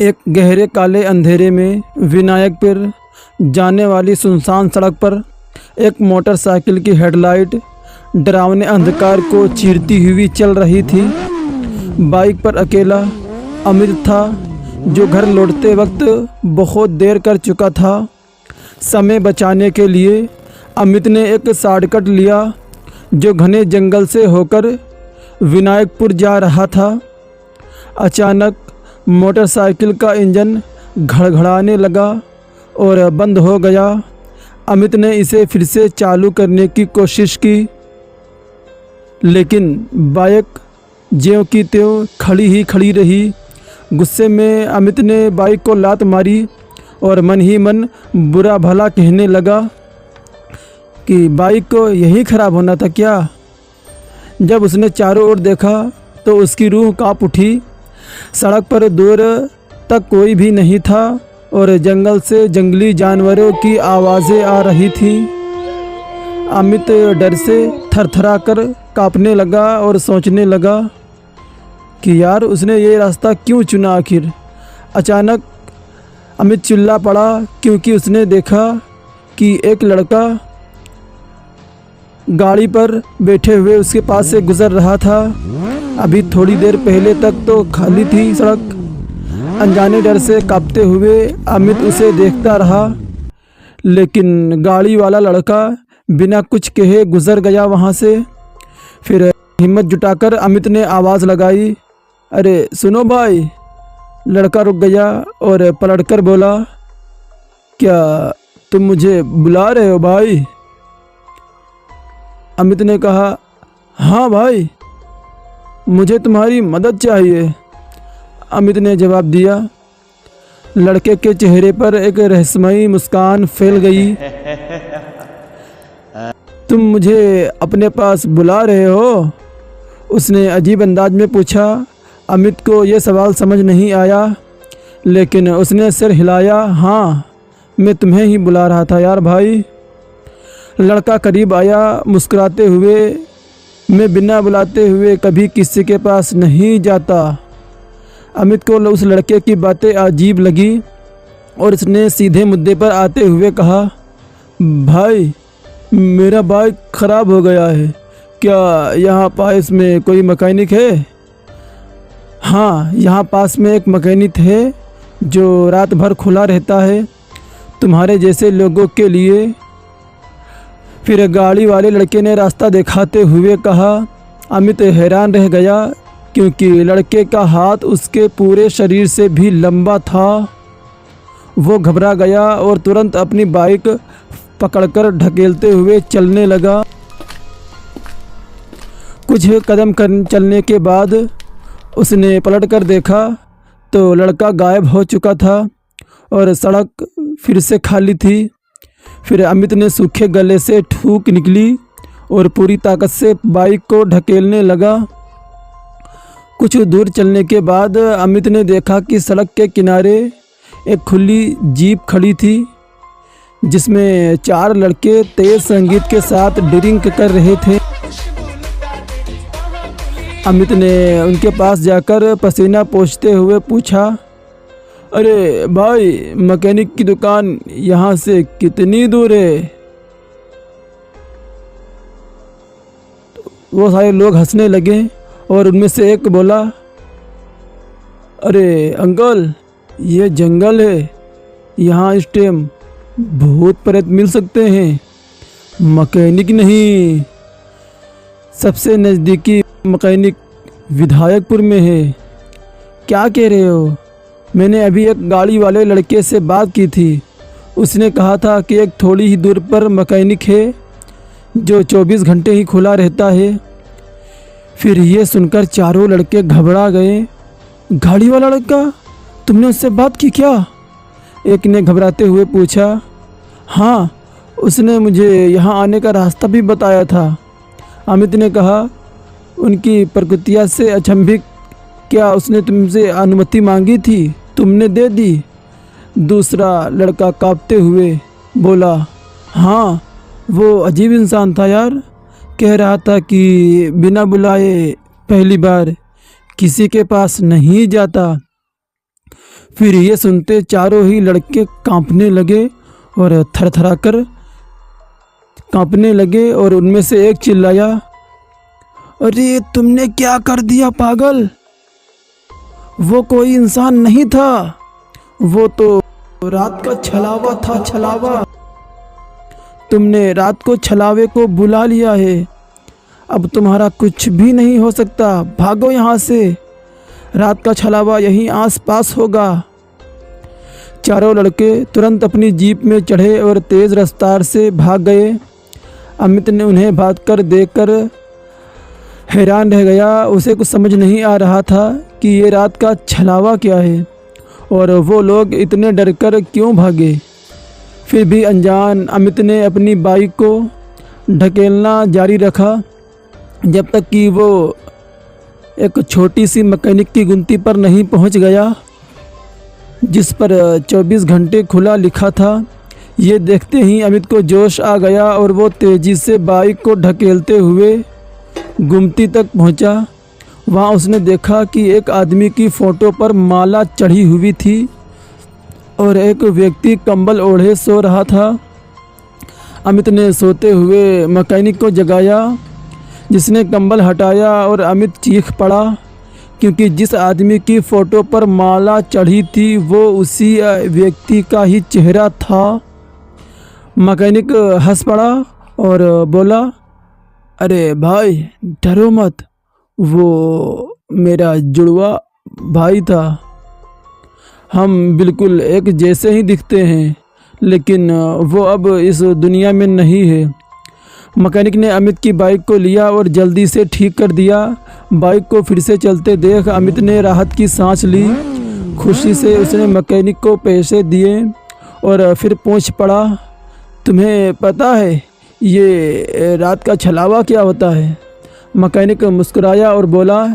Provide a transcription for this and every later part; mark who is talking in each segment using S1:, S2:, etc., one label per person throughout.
S1: एक गहरे काले अंधेरे में विनायकपुर जाने वाली सुनसान सड़क पर एक मोटरसाइकिल की हेडलाइट डरावने अंधकार को चीरती हुई चल रही थी। बाइक पर अकेला अमित था, जो घर लौटते वक्त बहुत देर कर चुका था। समय बचाने के लिए अमित ने एक शॉर्टकट लिया जो घने जंगल से होकर विनायकपुर जा रहा था। अचानक मोटरसाइकिल का इंजन घड़घड़ाने लगा और बंद हो गया। अमित ने इसे फिर से चालू करने की कोशिश की, लेकिन बाइक ज्यों की त्यों खड़ी रही। गुस्से में अमित ने बाइक को लात मारी और मन ही मन बुरा भला कहने लगा कि बाइक को यही ख़राब होना था क्या। जब उसने चारों ओर देखा तो उसकी रूह कांप उठी। सड़क पर दूर तक कोई भी नहीं था और जंगल से जंगली जानवरों की आवाज़ें आ रही थीं। अमित डर से थरथरा कर कांपने लगा और सोचने लगा कि यार उसने ये रास्ता क्यों चुना आखिर। अचानक अमित चिल्ला पड़ा क्योंकि उसने देखा कि एक लड़का गाड़ी पर बैठे हुए उसके पास से गुजर रहा था। अभी थोड़ी देर पहले तक तो खाली थी सड़क। अनजाने डर से कांपते हुए अमित उसे देखता रहा, लेकिन गाड़ी वाला लड़का बिना कुछ कहे गुजर गया वहाँ से। फिर हिम्मत जुटाकर अमित ने आवाज़ लगाई, अरे सुनो भाई। लड़का रुक गया और पलटकर बोला, क्या तुम मुझे बुला रहे हो भाई? अमित ने कहा, हाँ भाई, मुझे तुम्हारी मदद चाहिए। अमित ने जवाब दिया। लड़के के चेहरे पर एक रहस्यमयी मुस्कान फैल गई। तुम मुझे अपने पास बुला रहे हो? उसने अजीब अंदाज में पूछा। अमित को यह सवाल समझ नहीं आया, लेकिन उसने सिर हिलाया। हाँ, मैं तुम्हें ही बुला रहा था यार भाई। लड़का करीब आया मुस्कुराते हुए, मैं बिना बुलाते हुए कभी किसी के पास नहीं जाता। अमित को उस लड़के की बातें अजीब लगी और उसने सीधे मुद्दे पर आते हुए कहा, भाई मेरा बाइक ख़राब हो गया है, क्या यहाँ पास में कोई मैकेनिक है? हाँ, यहाँ पास में एक मैकेनिक है जो रात भर खुला रहता है, तुम्हारे जैसे लोगों के लिए। फिर गाड़ी वाले लड़के ने रास्ता दिखाते हुए कहा। अमित हैरान रह गया क्योंकि लड़के का हाथ उसके पूरे शरीर से भी लंबा था। वो घबरा गया और तुरंत अपनी बाइक पकड़कर ढकेलते हुए चलने लगा। कुछ कदम चलने के बाद उसने पलटकर देखा तो लड़का गायब हो चुका था और सड़क फिर से खाली थी। फिर अमित ने सूखे गले से फूंक निकली और पूरी ताकत से बाइक को ढकेलने लगा। कुछ दूर चलने के बाद अमित ने देखा कि सड़क के किनारे एक खुली जीप खड़ी थी, जिसमें 4 लड़के तेज संगीत के साथ ड्रिंक कर रहे थे। अमित ने उनके पास जाकर पसीना पोंछते हुए पूछा, अरे भाई, मैकेनिक की दुकान यहाँ से कितनी दूर है? वो सारे लोग हंसने लगे और उनमें से एक बोला, अरे अंकल, ये जंगल है, यहाँ इस टाइम भूत प्रेत मिल सकते हैं, मैकेनिक नहीं। सबसे नज़दीकी मैकेनिक विधायकपुर में है। क्या कह रहे हो? मैंने अभी एक गाड़ी वाले लड़के से बात की थी, उसने कहा था कि एक थोड़ी ही दूर पर मैकेनिक है जो 24 घंटे ही खुला रहता है। फिर ये सुनकर चारों लड़के घबरा गए। गाड़ी वाला लड़का? तुमने उससे बात की क्या? एक ने घबराते हुए पूछा। हाँ, उसने मुझे यहाँ आने का रास्ता भी बताया था। अमित ने कहा। उनकी प्रकृतिया से अचंभित, क्या उसने तुमसे अनुमति मांगी थी? तुमने दे दी? दूसरा लड़का कांपते हुए बोला, हाँ, वो अजीब इंसान था यार। कह रहा था कि बिना बुलाए पहली बार किसी के पास नहीं जाता। फिर ये सुनते चारों ही लड़के कांपने लगे और थरथरा कर कांपने लगे और उनमें से एक चिल्लाया, अरे तुमने क्या कर दिया पागल? वो कोई इंसान नहीं था, वो तो रात का छलावा था, छलावा। तुमने रात को छलावे को बुला लिया है, अब तुम्हारा कुछ भी नहीं हो सकता, भागो यहाँ से, रात का छलावा यहीं आसपास होगा। चारों लड़के तुरंत अपनी जीप में चढ़े और तेज़ रफ्तार से भाग गए। अमित ने उन्हें भागकर देखकर हैरान रह गया। उसे कुछ समझ नहीं आ रहा था कि ये रात का छलावा क्या है और वो लोग इतने डरकर क्यों भागे। फिर भी अनजान अमित ने अपनी बाइक को ढकेलना जारी रखा जब तक कि वो एक छोटी सी मैकेनिक की गुमती पर नहीं पहुंच गया, जिस पर 24 घंटे खुला लिखा था। ये देखते ही अमित को जोश आ गया और वो तेज़ी से बाइक को ढकेलते हुए गुमती तक पहुंचा। वहाँ उसने देखा कि एक आदमी की फ़ोटो पर माला चढ़ी हुई थी और एक व्यक्ति कंबल ओढ़े सो रहा था। अमित ने सोते हुए मैकेनिक को जगाया, जिसने कंबल हटाया और अमित चीख पड़ा क्योंकि जिस आदमी की फ़ोटो पर माला चढ़ी थी वो उसी व्यक्ति का ही चेहरा था। मैकेनिक हंस पड़ा और बोला, अरे भाई डरो मत, वो मेरा जुड़वा भाई था, हम बिल्कुल एक जैसे ही दिखते हैं, लेकिन वो अब इस दुनिया में नहीं है। मैकेनिक ने अमित की बाइक को लिया और जल्दी से ठीक कर दिया। बाइक को फिर से चलते देख अमित ने राहत की सांस ली। खुशी से उसने मैकेनिक को पैसे दिए और फिर पूछ पड़ा, तुम्हें पता है ये रात का छलावा क्या होता है? मैकेनिक मुस्कुराया और बोला,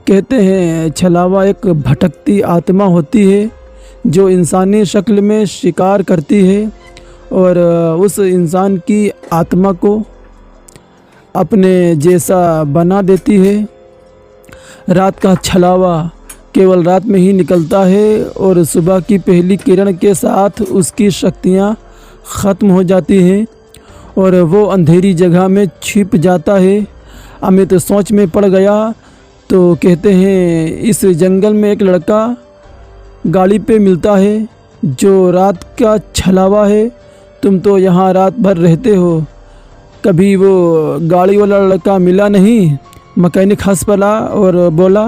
S1: कहते हैं छलावा एक भटकती आत्मा होती है जो इंसानी शक्ल में शिकार करती है और उस इंसान की आत्मा को अपने जैसा बना देती है। रात का छलावा केवल रात में ही निकलता है और सुबह की पहली किरण के साथ उसकी शक्तियाँ ख़त्म हो जाती हैं और वो अंधेरी जगह में छिप जाता है। अमित सोच में पड़ गया तो कहते हैं इस जंगल में एक लड़का गाड़ी पे मिलता है जो रात का छलावा है। तुम तो यहाँ रात भर रहते हो, कभी वो गाड़ी वाला लड़का मिला नहीं? मैकेनिक हंस पड़ा और बोला,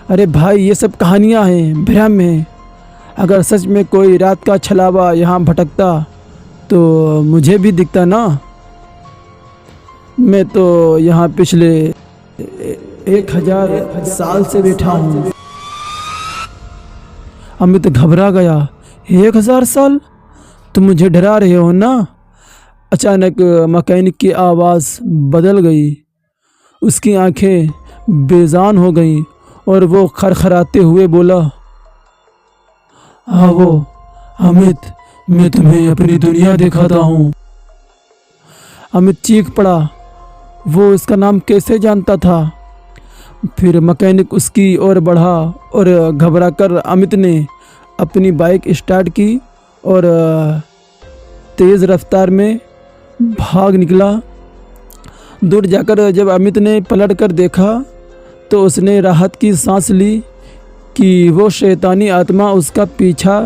S1: अरे भाई ये सब कहानियाँ हैं, भ्रम है। अगर सच में कोई रात का छलावा यहाँ भटकता तो मुझे भी दिखता ना। मैं तो यहाँ पिछले 1000 साल से बैठा हूँ। अमित घबरा गया, 1000 साल? तुम मुझे डरा रहे हो ना? अचानक मैकेनिक की आवाज़ बदल गई, उसकी आंखें बेजान हो गईं और वो खरखराते हुए बोला, आओ अमित, मैं तुम्हें अपनी दुनिया दिखाता हूँ। अमित चीख पड़ा, वो इसका नाम कैसे जानता था? फिर मैकेनिक उसकी ओर बढ़ा और घबराकर अमित ने अपनी बाइक स्टार्ट की और तेज़ रफ्तार में भाग निकला। दूर जाकर जब अमित ने पलट कर देखा तो उसने राहत की सांस ली कि वो शैतानी आत्मा उसका पीछा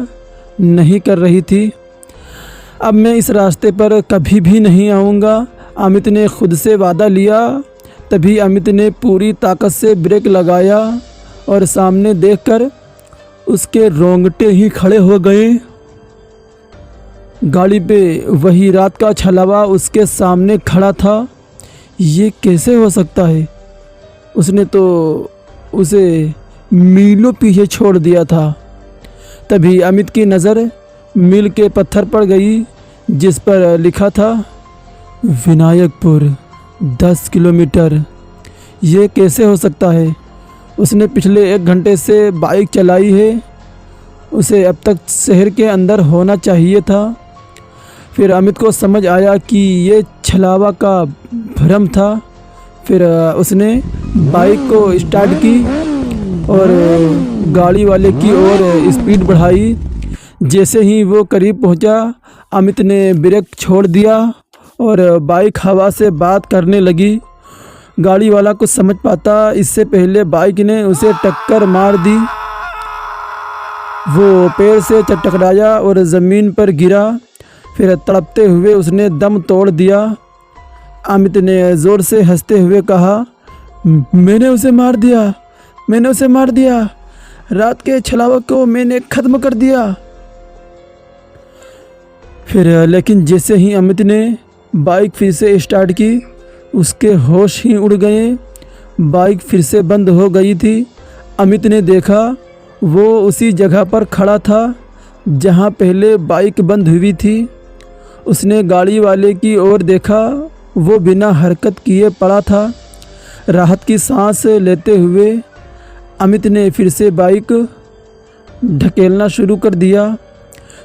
S1: नहीं कर रही थी। अब मैं इस रास्ते पर कभी भी नहीं आऊँगा, अमित ने खुद से वादा लिया। तभी अमित ने पूरी ताकत से ब्रेक लगाया और सामने देखकर उसके रोंगटे ही खड़े हो गए। गाड़ी पे वही रात का छलावा उसके सामने खड़ा था। ये कैसे हो सकता है? उसने तो उसे मीलों पीछे छोड़ दिया था। तभी अमित की नज़र मील के पत्थर पर गई जिस पर लिखा था विनायकपुर 10 किलोमीटर। ये कैसे हो सकता है? उसने पिछले 1 घंटे से बाइक चलाई है, उसे अब तक शहर के अंदर होना चाहिए था। फिर अमित को समझ आया कि ये छलावा का भ्रम था। फिर उसने बाइक को स्टार्ट की और गाड़ी वाले की ओर स्पीड बढ़ाई। जैसे ही वो करीब पहुंचा, अमित ने ब्रेक छोड़ दिया और बाइक हवा से बात करने लगी। गाड़ी वाला कुछ समझ पाता इससे पहले बाइक ने उसे टक्कर मार दी। वो पैर से टकराया और ज़मीन पर गिरा। फिर तड़पते हुए उसने दम तोड़ दिया। अमित ने ज़ोर से हंसते हुए कहा, मैंने उसे मार दिया, मैंने उसे मार दिया, रात के छलावा को मैंने ख़त्म कर दिया। फिर लेकिन जैसे ही अमित ने बाइक फिर से स्टार्ट की, उसके होश ही उड़ गए। बाइक फिर से बंद हो गई थी। अमित ने देखा वो उसी जगह पर खड़ा था जहां पहले बाइक बंद हुई थी। उसने गाड़ी वाले की ओर देखा, वो बिना हरकत किए पड़ा था। राहत की सांस लेते हुए अमित ने फिर से बाइक ढकेलना शुरू कर दिया।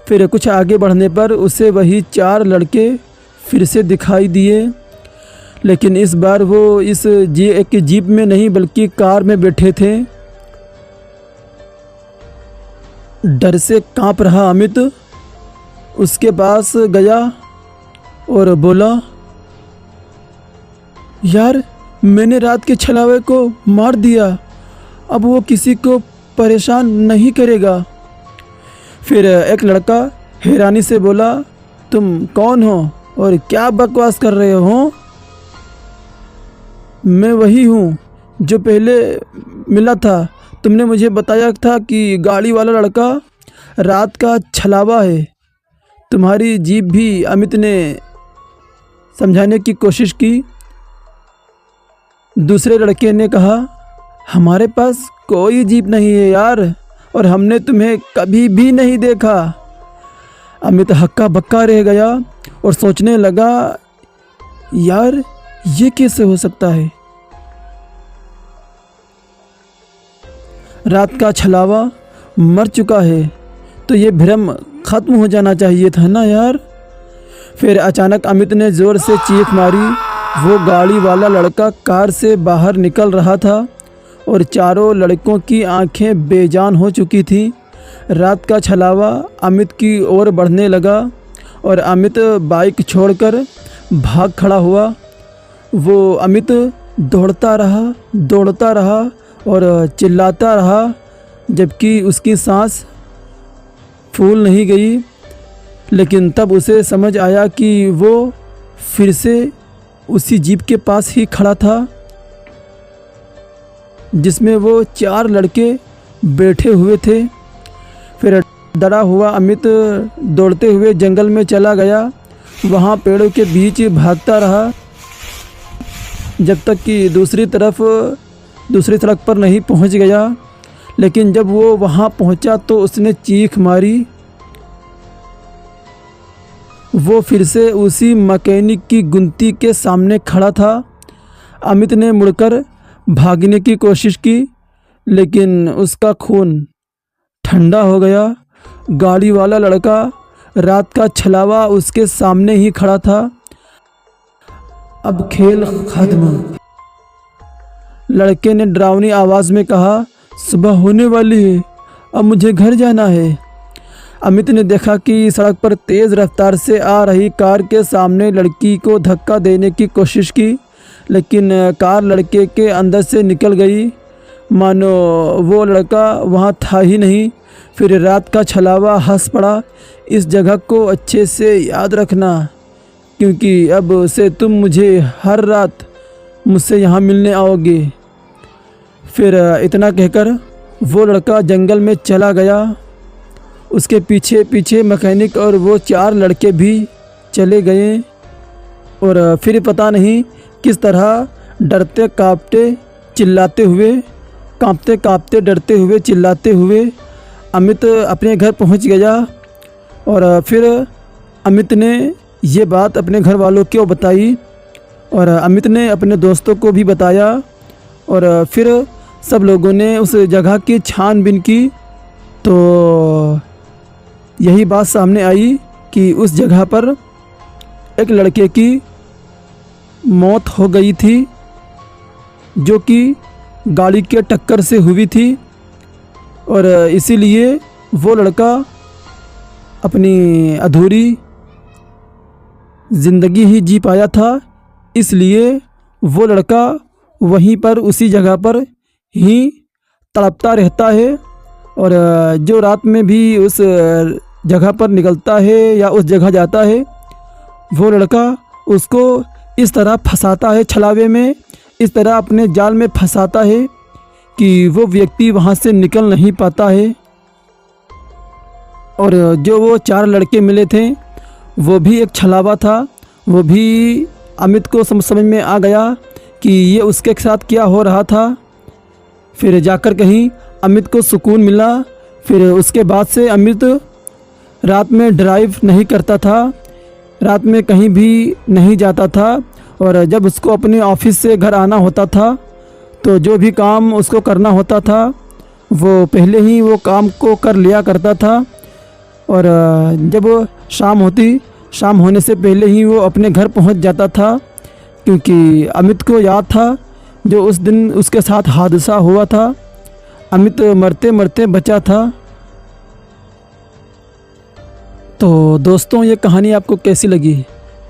S1: फिर कुछ आगे बढ़ने पर उसे वही 4 लड़के फिर से दिखाई दिए, लेकिन इस बार वो एक जीप में नहीं बल्कि कार में बैठे थे। डर से कांप रहा अमित उसके पास गया और बोला, यार मैंने रात के छलावे को मार दिया, अब वो किसी को परेशान नहीं करेगा। फिर एक लड़का हैरानी से बोला, तुम कौन हो और क्या बकवास कर रहे हो? मैं वही हूँ जो पहले मिला था। तुमने मुझे बताया था कि गाड़ी वाला लड़का रात का छलावा है। तुम्हारी जीप भी। अमित ने समझाने की कोशिश की। दूसरे लड़के ने कहा, हमारे पास कोई जीप नहीं है यार, और हमने तुम्हें कभी भी नहीं देखा। अमित हक्का बक्का रह गया और सोचने लगा, यार ये कैसे हो सकता है? रात का छलावा मर चुका है तो ये भ्रम ख़त्म हो जाना चाहिए था ना यार। फिर अचानक अमित ने ज़ोर से चीख मारी। वो गाड़ी वाला लड़का कार से बाहर निकल रहा था और चारों लड़कों की आंखें बेजान हो चुकी थी। रात का छलावा अमित की ओर बढ़ने लगा और अमित बाइक छोड़कर भाग खड़ा हुआ। वो अमित दौड़ता रहा और चिल्लाता रहा जबकि उसकी सांस फूल नहीं गई। लेकिन तब उसे समझ आया कि वो फिर से उसी जीप के पास ही खड़ा था जिसमें वो 4 लड़के बैठे हुए थे। फिर डरा हुआ अमित दौड़ते हुए जंगल में चला गया। वहाँ पेड़ों के बीच भागता रहा जब तक कि दूसरी सड़क पर नहीं पहुँच गया। लेकिन जब वो वहाँ पहुँचा तो उसने चीख मारी। वो फिर से उसी मैकेनिक की गुमती के सामने खड़ा था। अमित ने मुड़कर भागने की कोशिश की, लेकिन उसका खून ठंडा हो गया। गाड़ी वाला लड़का रात का छलावा उसके सामने ही खड़ा था। अब खेल खत्म, लड़के ने डरावनी आवाज़ में कहा। सुबह होने वाली है, अब मुझे घर जाना है। अमित ने देखा कि सड़क पर तेज़ रफ्तार से आ रही कार के सामने लड़की को धक्का देने की कोशिश की, लेकिन कार लड़के के अंदर से निकल गई मानो वो लड़का वहाँ था ही नहीं। फिर रात का छलावा हंस पड़ा। इस जगह को अच्छे से याद रखना, क्योंकि अब से तुम मुझे हर रात मुझसे यहाँ मिलने आओगे। फिर इतना कहकर वो लड़का जंगल में चला गया। उसके पीछे पीछे मैकेनिक और वो 4 लड़के भी चले गए। और फिर पता नहीं किस तरह डरते कांपते डरते हुए चिल्लाते हुए अमित अपने घर पहुंच गया। और फिर अमित ने ये बात अपने घर वालों को बताई और अमित ने अपने दोस्तों को भी बताया। और फिर सब लोगों ने उस जगह की छानबीन की तो यही बात सामने आई कि उस जगह पर एक लड़के की मौत हो गई थी जो कि गाड़ी के टक्कर से हुई थी। और इसीलिए वो लड़का अपनी अधूरी ज़िंदगी ही जी पाया था। इसलिए वो लड़का वहीं पर उसी जगह पर ही तड़पता रहता है। और जो रात में भी उस जगह पर निकलता है या उस जगह जाता है, वो लड़का उसको इस तरह फंसाता है, छलावे में इस तरह अपने जाल में फंसाता है कि वो व्यक्ति वहाँ से निकल नहीं पाता है। और जो वो 4 लड़के मिले थे वो भी एक छलावा था। वो भी अमित को समझ में आ गया कि ये उसके साथ क्या हो रहा था। फिर जाकर कहीं अमित को सुकून मिला। फिर उसके बाद से अमित रात में ड्राइव नहीं करता था, रात में कहीं भी नहीं जाता था। और जब उसको अपने ऑफिस से घर आना होता था तो जो भी काम उसको करना होता था वो पहले ही वो काम को कर लिया करता था। और जब शाम होने से पहले ही वो अपने घर पहुंच जाता था, क्योंकि अमित को याद था जो उस दिन उसके साथ हादसा हुआ था। अमित मरते मरते बचा था। तो दोस्तों, ये कहानी आपको कैसी लगी?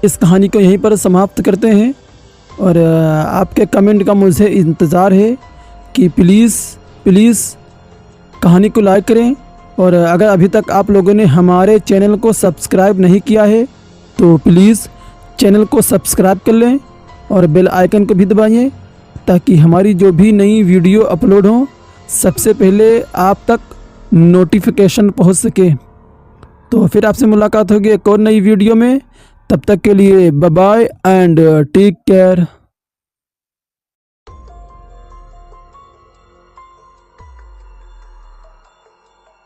S1: इस कहानी को यहीं पर समाप्त करते हैं। और आपके कमेंट का मुझे इंतज़ार है कि प्लीज़ कहानी को लाइक करें। और अगर अभी तक आप लोगों ने हमारे चैनल को सब्सक्राइब नहीं किया है तो प्लीज़ चैनल को सब्सक्राइब कर लें और बेल आइकन को भी दबाइए, ताकि हमारी जो भी नई वीडियो अपलोड हो सबसे पहले आप तक नोटिफिकेशन पहुंच सके। तो फिर आपसे मुलाकात होगी एक और नई वीडियो में। तब तक के लिए bye bye and take care.